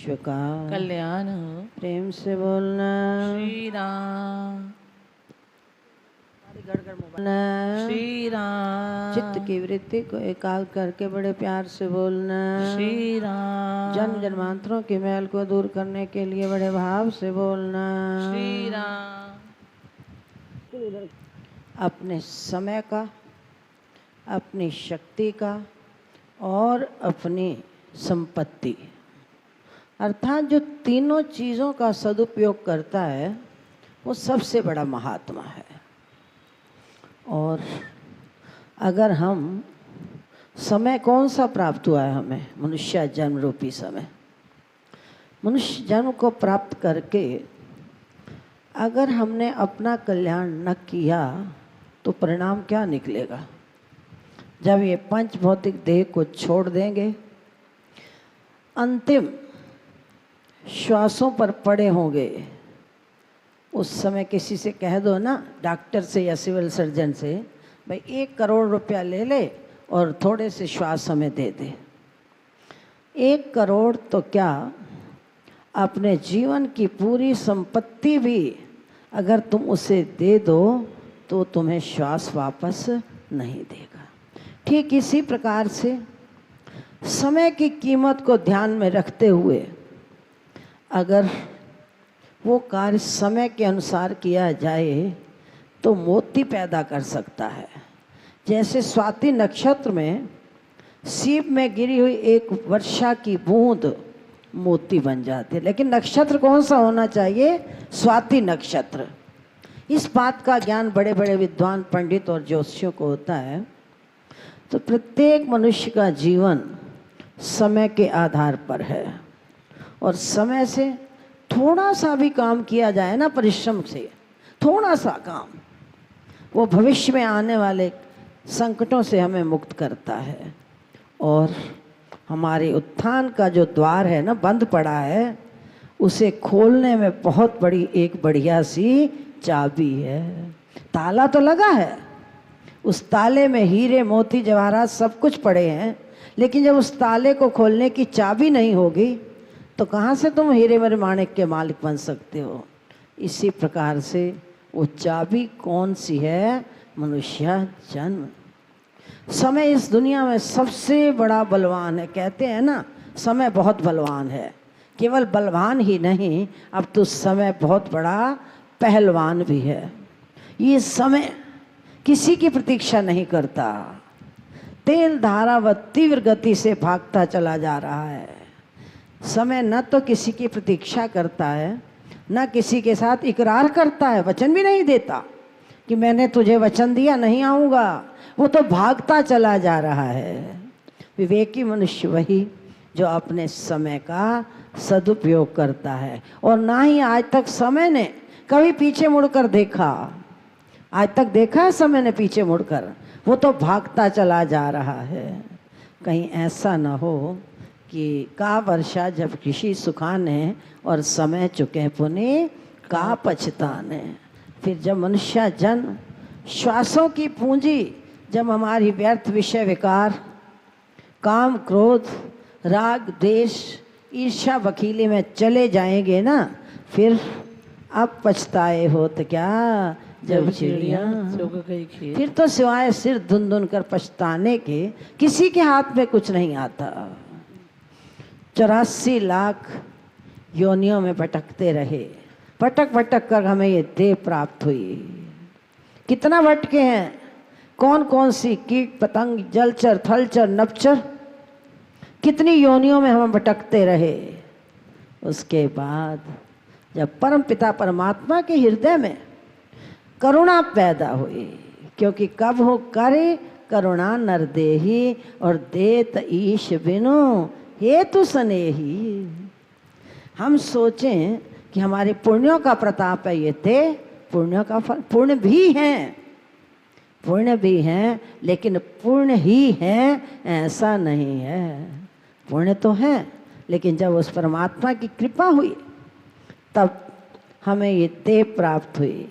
विश्व का कल्याण हो। प्रेम से बोलना। श्री राम श्री राम। चित्त की वृत्ति को एकाग्र करके बड़े प्यार से बोलना। श्री राम। जन्म जन्मांतरों की मैल को दूर करने के लिए बड़े भाव से बोलना। श्री राम। अपने समय का, अपनी शक्ति का और अपनी संपत्ति अर्थात जो तीनों चीज़ों का सदुपयोग करता है वो सबसे बड़ा महात्मा है। और अगर हम समय कौन सा प्राप्त हुआ है हमें, मनुष्य जन्म रूपी समय, मनुष्य जन्म को प्राप्त करके अगर हमने अपना कल्याण न किया तो परिणाम क्या निकलेगा। जब ये पंच भौतिक देह को छोड़ देंगे, अंतिम श्वासों पर पड़े होंगे, उस समय किसी से कह दो ना, डॉक्टर से या सिविल सर्जन से, भाई 1 करोड़ रुपया ले ले और थोड़े से श्वास हमें दे दे। 1 करोड़ तो क्या, अपने जीवन की पूरी संपत्ति भी अगर तुम उसे दे दो तो तुम्हें श्वास वापस नहीं देगा। ठीक इसी प्रकार से समय की कीमत को ध्यान में रखते हुए अगर वो कार्य समय के अनुसार किया जाए तो मोती पैदा कर सकता है। जैसे स्वाति नक्षत्र में सीप में गिरी हुई एक वर्षा की बूंद मोती बन जाती है। लेकिन नक्षत्र कौन सा होना चाहिए? स्वाति नक्षत्र। इस बात का ज्ञान बड़े बड़े विद्वान पंडित और ज्योतिषियों को होता है। तो प्रत्येक मनुष्य का जीवन समय के आधार पर है और समय से थोड़ा सा भी काम किया जाए ना, परिश्रम से थोड़ा सा काम, वो भविष्य में आने वाले संकटों से हमें मुक्त करता है। और हमारे उत्थान का जो द्वार है ना, बंद पड़ा है, उसे खोलने में बहुत बड़ी एक बढ़िया सी चाबी है। ताला तो लगा है, उस ताले में हीरे मोती जवाहरात सब कुछ पड़े हैं, लेकिन जब उस ताले को खोलने की चाबी नहीं होगी तो कहाँ से तुम हीरे मेरे माणिक के मालिक बन सकते हो। इसी प्रकार से वो चाबी कौन सी है? मनुष्य जन्म। समय इस दुनिया में सबसे बड़ा बलवान है। कहते हैं ना, समय बहुत बलवान है। केवल बलवान ही नहीं, अब तो समय बहुत बड़ा पहलवान भी है। ये समय किसी की प्रतीक्षा नहीं करता, तेल धारा व तीव्र गति से भागता चला जा रहा है। समय न तो किसी की प्रतीक्षा करता है, न किसी के साथ इकरार करता है, वचन भी नहीं देता कि मैंने तुझे वचन दिया नहीं आऊँगा। वो तो भागता चला जा रहा है। विवेकी मनुष्य वही जो अपने समय का सदुपयोग करता है। और ना ही आज तक समय ने कभी पीछे मुड़कर देखा। आज तक देखा है समय ने पीछे मुड़कर? वो तो भागता चला जा रहा है। कहीं ऐसा न हो कि का वर्षा जब कृषि सुखाने और समय चुके पुनि का पछताने। फिर जब मनुष्य जन्म, श्वासों की पूंजी जब हमारी व्यर्थ विषय विकार, काम क्रोध राग द्वेष ईर्ष्या वकीली में चले जाएंगे ना, फिर अब पछताए हो तो क्या जब चिड़ियाँ चुग गई खेत। फिर तो सिवाय सिर धुन धुन कर पछताने के किसी के हाथ में कुछ नहीं आता। 84 लाख योनियों में भटकते रहे, भटक भटक कर हमें ये देह प्राप्त हुई। कितना भटके हैं, कौन कौन सी कीट पतंग जलचर थलचर नपचर, कितनी योनियों में हम भटकते रहे। उसके बाद जब परम पिता परमात्मा के हृदय में करुणा पैदा हुई, क्योंकि कब हो करे करुणा नर देही और देत ईश बिनु हेतु स्नेही। हम सोचें कि हमारे पुण्यों का प्रताप है, ये थे पुण्यों का फल। पुण्य भी हैं, पुण्य भी हैं, लेकिन पुण्य ही है ऐसा नहीं है। पुण्य तो है, लेकिन जब उस परमात्मा की कृपा हुई तब हमें ये देह प्राप्त हुई।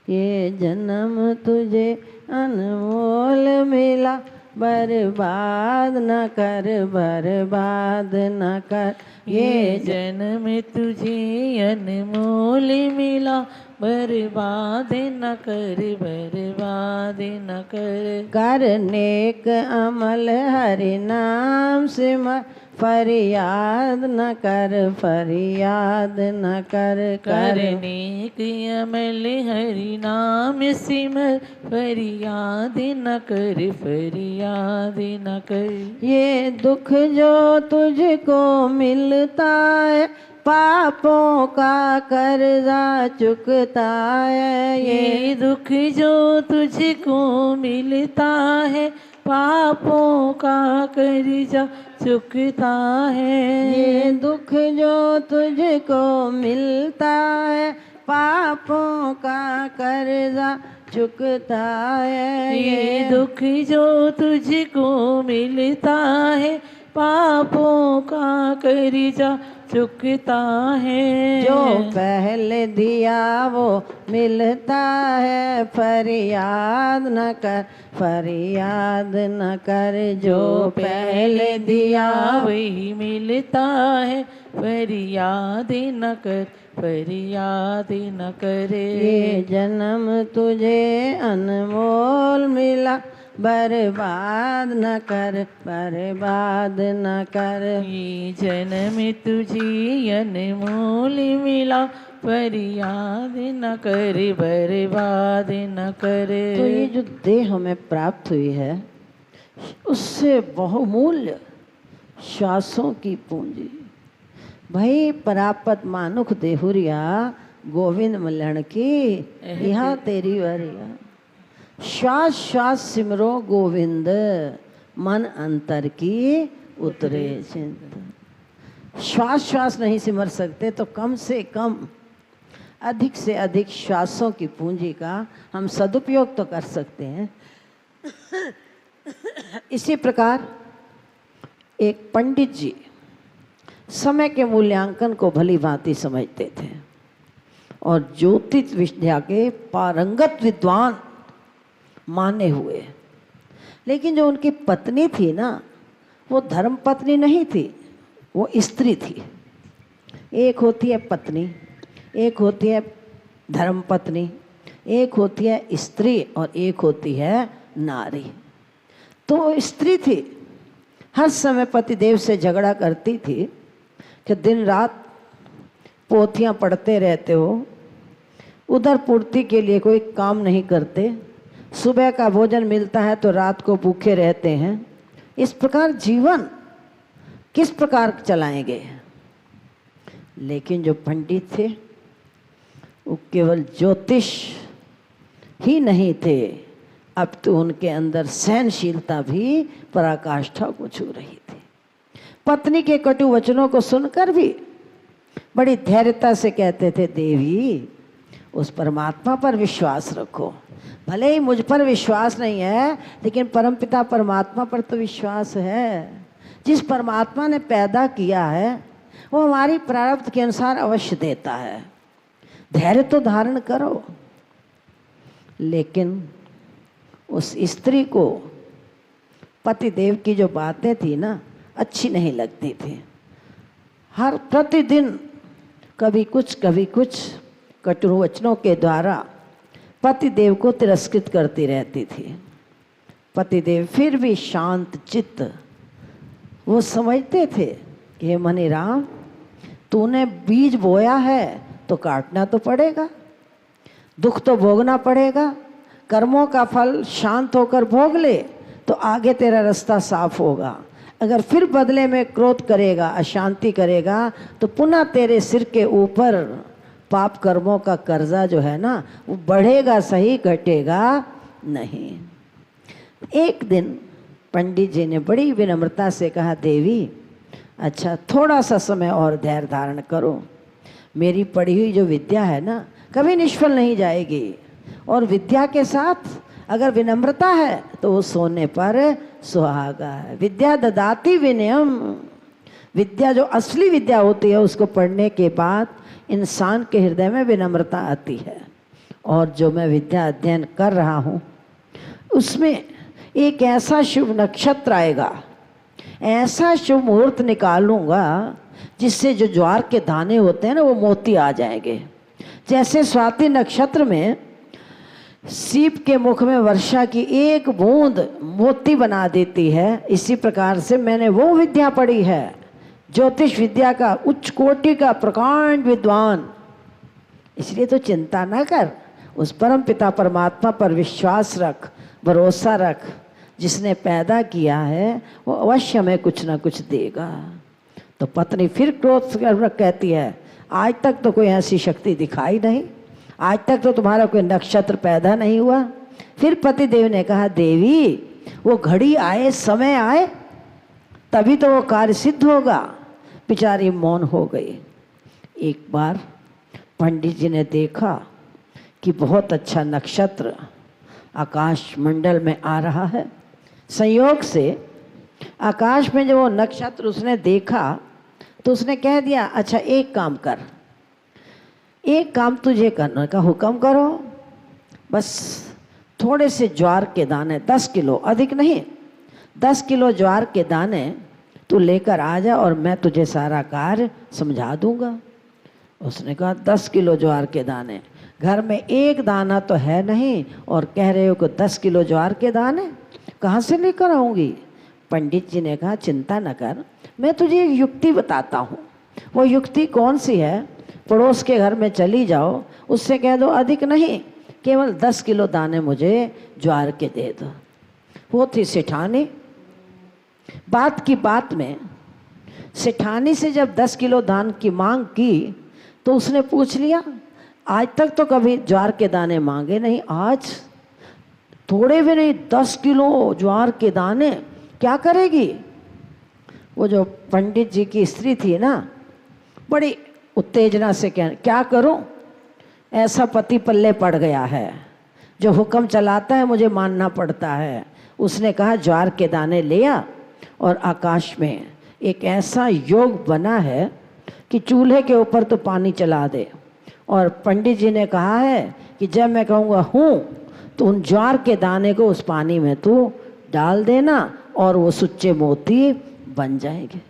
ये जन्म तुझे अनमोल मिला बर्बाद न कर, बर्बाद न कर। ये जन्म तुझे अनमोल मिला, बर्बाद न कर, बर्बाद न कर। कर नेक अमल हरि नाम सिमर, फरियाद न कर, फरियाद न कर। करने के अमल हरि नाम सिमर, फरियाद न कर, फरियाद न कर। ये दुख जो तुझको मिलता है, पापों का कर्जा चुकता है। ये दुख जो तुझको मिलता है, पापों का कर्जा चुकता है। ये दुख जो तुझको मिलता है, पापों का कर्जा चुकता है। ये दुख जो तुझको मिलता है, पापों का कर्जा चुकता है। जो पहले दिया वो मिलता है, फरियाद न कर, फरियाद न कर। जो पहले दिया वही मिलता है, फरियाद न कर, फरियाद न करे। ये जन्म तुझे अनमोल मिला, बर्बाद न कर, बर्बाद न कर। ये जन्म तुझे अनमोल मिला, फरियाद न कर, बर्बाद न करे। तो ये जो देह हमें प्राप्त हुई है, उससे बहुमूल्य श्वासों की पूंजी। भाई परापत मानुख देहुरिया, गोविंद मलण की यहाँ तेरी वरिया। श्वास श्वास सिमरो गोविंद, मन अंतर की उतरे चिंत। श्वास श्वास नहीं सिमर सकते तो कम से कम अधिक से अधिक श्वासों की पूंजी का हम सदुपयोग तो कर सकते हैं। इसी प्रकार एक पंडित जी समय के मूल्यांकन को भली भांति समझते थे और ज्योतिष विद्या के पारंगत विद्वान माने हुए। लेकिन जो उनकी पत्नी थी ना, वो धर्म पत्नी नहीं थी, वो स्त्री थी। एक होती है पत्नी, एक होती है धर्म पत्नी, एक होती है स्त्री और एक होती है नारी। तो वो स्त्री थी, हर समय पतिदेव से झगड़ा करती थी कि दिन रात पोथियाँ पढ़ते रहते हो, उधर पूर्ति के लिए कोई काम नहीं करते, सुबह का भोजन मिलता है तो रात को भूखे रहते हैं। इस प्रकार जीवन किस प्रकार चलाएंगे। लेकिन जो पंडित थे वो केवल ज्योतिष ही नहीं थे, अब तो उनके अंदर सहनशीलता भी पराकाष्ठा को छू रही थी। पत्नी के कटु वचनों को सुनकर भी बड़ी धैर्यता से कहते थे, देवी उस परमात्मा पर विश्वास रखो। भले ही मुझ पर विश्वास नहीं है, लेकिन परमपिता परमात्मा पर तो विश्वास है। जिस परमात्मा ने पैदा किया है वो हमारी प्रारब्ध के अनुसार अवश्य देता है। धैर्य तो धारण करो। लेकिन उस स्त्री को पतिदेव की जो बातें थी ना, अच्छी नहीं लगती थी। हर प्रतिदिन कभी कुछ कटु वचनों के द्वारा पतिदेव को तिरस्कृत करती रहती थी। पतिदेव फिर भी शांत चित्त, वो समझते थे कि हे मनीराम, तूने बीज बोया है तो काटना तो पड़ेगा, दुख तो भोगना पड़ेगा। कर्मों का फल शांत होकर भोग ले तो आगे तेरा रास्ता साफ होगा। अगर फिर बदले में क्रोध करेगा, अशांति करेगा, तो पुनः तेरे सिर के ऊपर पाप कर्मों का कर्जा जो है ना, वो बढ़ेगा सही, घटेगा नहीं। एक दिन पंडित जी ने बड़ी विनम्रता से कहा, देवी अच्छा थोड़ा सा समय और धैर्य धारण करो। मेरी पढ़ी हुई जो विद्या है ना, कभी निष्फल नहीं जाएगी। और विद्या के साथ अगर विनम्रता है तो वो सोने पर सुहागा है। विद्या ददाति विनयम। विद्या जो असली विद्या होती है, उसको पढ़ने के बाद इंसान के हृदय में विनम्रता आती है। और जो मैं विद्या अध्ययन कर रहा हूँ उसमें एक ऐसा शुभ नक्षत्र आएगा, ऐसा शुभ मुहूर्त निकालूंगा जिससे जो ज्वार के दाने होते हैं ना वो मोती आ जाएंगे। जैसे स्वाति नक्षत्र में सीप के मुख में वर्षा की एक बूंद मोती बना देती है, इसी प्रकार से मैंने वो विद्या पढ़ी है, ज्योतिष विद्या का उच्च कोटि का प्रकांड विद्वान। इसलिए तो चिंता ना कर, उस परम पिता परमात्मा पर विश्वास रख, भरोसा रख। जिसने पैदा किया है वो अवश्य हमें कुछ ना कुछ देगा। तो पत्नी फिर क्रोध कहती है, आज तक तो कोई ऐसी शक्ति दिखाई नहीं, आज तक तो तुम्हारा कोई नक्षत्र पैदा नहीं हुआ। फिर पतिदेव ने कहा, देवी वो घड़ी आए, समय आए, तभी तो वो कार्य सिद्ध होगा। बेचारी मौन हो गई। एक बार पंडित जी ने देखा कि बहुत अच्छा नक्षत्र आकाश मंडल में आ रहा है। संयोग से आकाश में जो वो नक्षत्र उसने देखा तो उसने कह दिया, अच्छा एक काम कर, एक काम तुझे करने का हुक्म करो, बस थोड़े से ज्वार के दाने 10 किलो, अधिक नहीं, 10 किलो ज्वार के दाने तू लेकर आ जा और मैं तुझे सारा कार्य समझा दूंगा। उसने कहा 10 किलो ज्वार के दाने, घर में एक दाना तो है नहीं और कह रहे हो कि 10 किलो ज्वार के दाने कहाँ से लेकर आऊँगी। पंडित जी ने कहा, चिंता न कर, मैं तुझे एक युक्ति बताता हूँ। वो युक्ति कौन सी है, पड़ोस के घर में चली जाओ, उससे कह दो अधिक नहीं, केवल 10 किलो दाने मुझे ज्वार के दे दो। वो थी सेठानी। बात की बात में सेठानी से जब 10 किलो दान की मांग की तो उसने पूछ लिया, आज तक तो कभी ज्वार के दाने मांगे नहीं, आज थोड़े भी नहीं, 10 किलो ज्वार के दाने क्या करेगी। वो जो पंडित जी की स्त्री थी ना, बड़ी उत्तेजना से क्या करूं, ऐसा पति पल्ले पड़ गया है, जो हुक्म चलाता है मुझे मानना पड़ता है। उसने कहा ज्वार के दाने ले आ, और आकाश में एक ऐसा योग बना है कि चूल्हे के ऊपर तो पानी चला दे। और पंडित जी ने कहा है कि जब मैं कहूँगा हूँ तो उन ज्वार के दाने को उस पानी में तू डाल देना और वो सुच्चे मोती बन जाएंगे।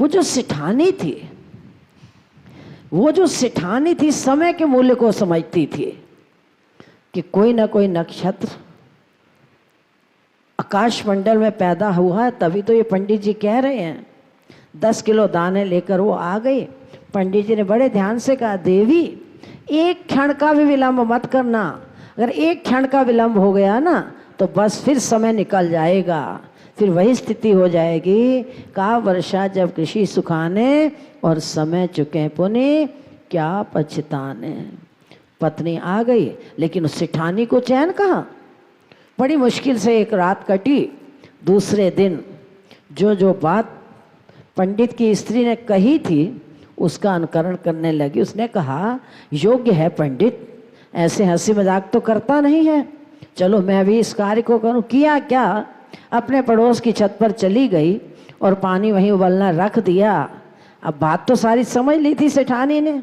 वो जो सेठानी थी, वो जो सेठानी थी समय के मूल्य को समझती थी कि कोई ना कोई नक्षत्र आकाश मंडल में पैदा हुआ है, तभी तो ये पंडित जी कह रहे हैं। 10 किलो दाने लेकर वो आ गई। पंडित जी ने बड़े ध्यान से कहा, देवी एक क्षण का भी विलंब मत करना, अगर एक क्षण का विलंब हो गया ना तो बस फिर समय निकल जाएगा, फिर वही स्थिति हो जाएगी, का वर्षा जब कृषि सुखाने और समय चुके पुनि क्या पछताने। पत्नी आ गई, लेकिन उस सेठानी को चैन कहाँ। बड़ी मुश्किल से एक रात कटी। दूसरे दिन जो बात पंडित की स्त्री ने कही थी उसका अनुकरण करने लगी। उसने कहा, योग्य है पंडित, ऐसे हंसी मजाक तो करता नहीं है, चलो मैं भी इस कार्य को करूं। किया क्या, अपने पड़ोस की छत पर चली गई और पानी वहीं उबलना रख दिया। अब बात तो सारी समझ ली थी सेठानी ने,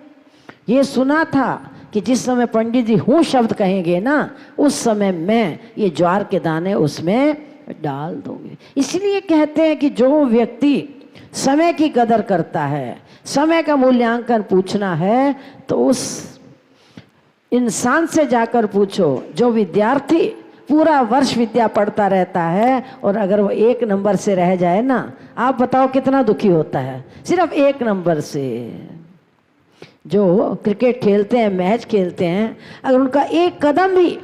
ये सुना था कि जिस समय पंडित जी हूँ शब्द कहेंगे ना, उस समय मैं ये ज्वार के दाने उसमें डाल दूंगी। इसलिए कहते हैं कि जो व्यक्ति समय की कदर करता है, समय का मूल्यांकन पूछना है तो उस इंसान से जाकर पूछो जो विद्यार्थी पूरा वर्ष विद्या पढ़ता रहता है और अगर वो 1 नंबर से रह जाए ना, आप बताओ कितना दुखी होता है, सिर्फ 1 नंबर से। जो क्रिकेट खेलते हैं, मैच खेलते हैं, अगर उनका एक कदम भी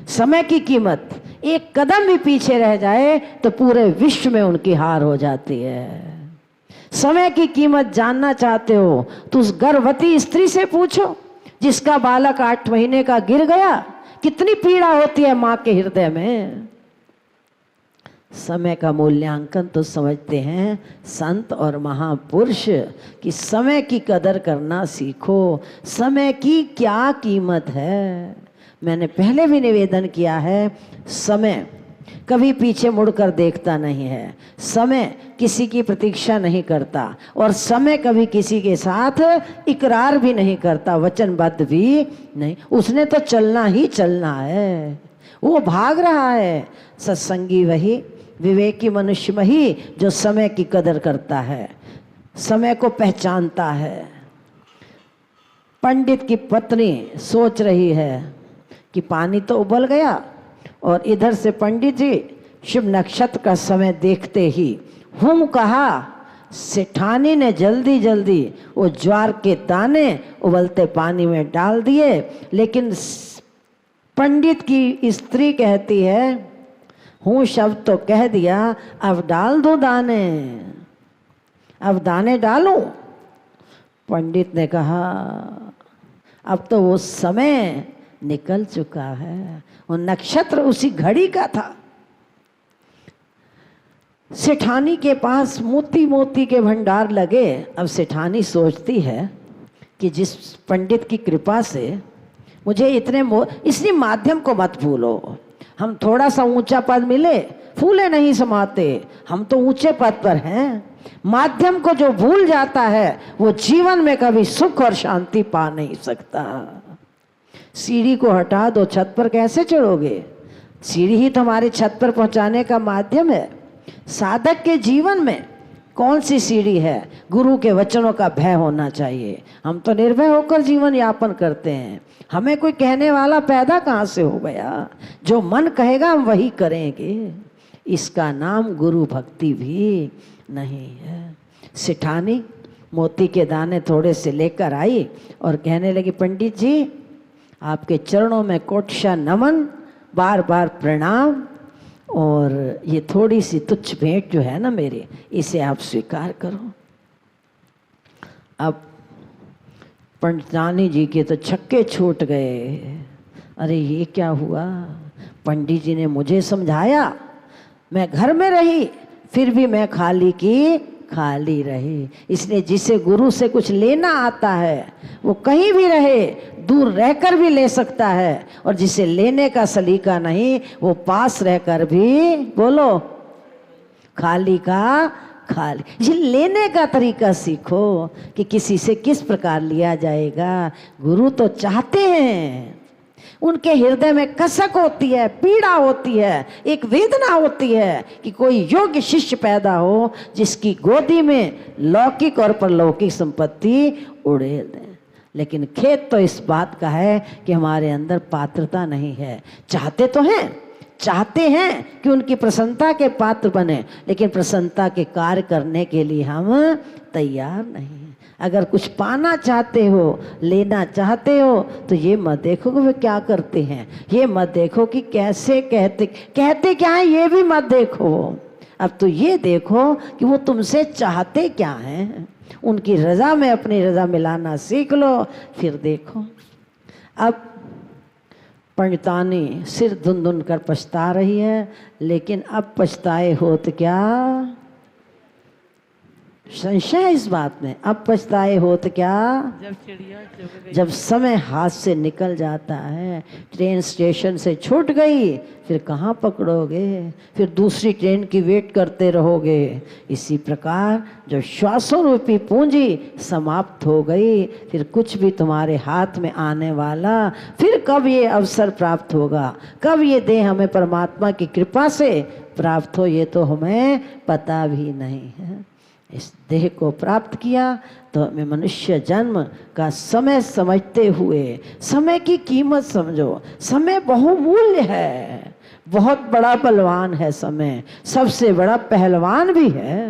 समय की कीमत, एक कदम भी पीछे रह जाए तो पूरे विश्व में उनकी हार हो जाती है। समय की कीमत जानना चाहते हो तो उस गर्भवती स्त्री से पूछो जिसका बालक 8 महीने का गिर गया, कितनी पीड़ा होती है माँ के हृदय में। समय का मूल्यांकन तो समझते हैं संत और महापुरुष कि समय की कदर करना सीखो, समय की क्या कीमत है। मैंने पहले भी निवेदन किया है, समय कभी पीछे मुड़कर देखता नहीं है, समय किसी की प्रतीक्षा नहीं करता और समय कभी किसी के साथ इकरार भी नहीं करता, वचनबद्ध भी नहीं। उसने तो चलना ही चलना है, वो भाग रहा है। सत्संगी वही, विवेकी मनुष्य वही जो समय की कदर करता है, समय को पहचानता है। पंडित की पत्नी सोच रही है कि पानी तो उबल गया, और इधर से पंडित जी शुभ नक्षत्र का समय देखते ही हूँ कहा। सेठानी ने जल्दी जल्दी वो ज्वार के दाने उबलते पानी में डाल दिए, लेकिन पंडित की स्त्री कहती है हूँ शब्द तो कह दिया, अब डाल दो दाने, अब दाने डालूं। पंडित ने कहा अब तो वो समय निकल चुका है, वो नक्षत्र उसी घड़ी का था। सेठानी के पास मोती मोती के भंडार लगे। अब सेठानी सोचती है कि जिस पंडित की कृपा से मुझे इसलिए माध्यम को मत भूलो। हम थोड़ा सा ऊंचा पद मिले, फूले नहीं समाते, हम तो ऊंचे पद पर हैं। माध्यम को जो भूल जाता है वो जीवन में कभी सुख और शांति पा नहीं सकता। सीढ़ी को हटा दो, छत पर कैसे चढ़ोगे? सीढ़ी ही तुम्हारे छत पर पहुंचाने का माध्यम है। साधक के जीवन में कौन सी सीढ़ी है? गुरु के वचनों का भय होना चाहिए। हम तो निर्भय होकर जीवन यापन करते हैं, हमें कोई कहने वाला पैदा कहाँ से हो गया? जो मन कहेगा हम वही करेंगे। इसका नाम गुरु भक्ति भी नहीं है। सेठानी मोती के दाने थोड़े से लेकर आई और कहने लगी पंडित जी आपके चरणों में कोटशा नमन, बार बार प्रणाम, और ये थोड़ी सी तुच्छ भेंट जो है ना मेरी, इसे आप स्वीकार करो। अब पंडितानी जी के तो छक्के छूट गए। अरे ये क्या हुआ? पंडित जी ने मुझे समझाया, मैं घर में रही फिर भी मैं खाली की खाली रही। इसलिए जिसे गुरु से कुछ लेना आता है वो कहीं भी रहे, दूर रहकर भी ले सकता है, और जिसे लेने का सलीका नहीं वो पास रहकर भी, बोलो, खाली का खाली। ये लेने का तरीका सीखो कि किसी से किस प्रकार लिया जाएगा। गुरु तो चाहते हैं, उनके हृदय में कसक होती है, पीड़ा होती है, एक वेदना होती है कि कोई योग्य शिष्य पैदा हो जिसकी गोदी में लौकिक और परलौकिक संपत्ति उड़ेल दे। लेकिन खेद तो इस बात का है कि हमारे अंदर पात्रता नहीं है। चाहते तो हैं, चाहते हैं कि उनकी प्रसन्नता के पात्र बने, लेकिन प्रसन्नता के कार्य करने के लिए हम तैयार नहीं। अगर कुछ पाना चाहते हो, लेना चाहते हो, तो ये मत देखो कि वे क्या करते हैं, ये मत देखो कि कैसे कहते क्या है, ये भी मत देखो। अब तो ये देखो कि वो तुमसे चाहते क्या हैं। उनकी रजा में अपनी रजा मिलाना सीख लो, फिर देखो। अब पंडितानी सिर धुन धुन कर पछता रही है, लेकिन अब पछताए होत क्या? संशय है इस बात में। अब पछताए होत क्या? जब चिड़िया चुग गई, जब समय हाथ से निकल जाता है। ट्रेन स्टेशन से छूट गई, फिर कहाँ पकड़ोगे? फिर दूसरी ट्रेन की वेट करते रहोगे। इसी प्रकार जब श्वासों रूपी पूंजी समाप्त हो गई, फिर कुछ भी तुम्हारे हाथ में आने वाला, फिर कब ये अवसर प्राप्त होगा, कब ये देह हमें परमात्मा की कृपा से प्राप्त हो, ये तो हमें पता भी नहीं है। इस देह को प्राप्त किया तो हमें मनुष्य जन्म का समय समझते हुए समय की कीमत समझो। समय बहुमूल्य है, बहुत बड़ा बलवान है समय, सबसे बड़ा पहलवान भी है।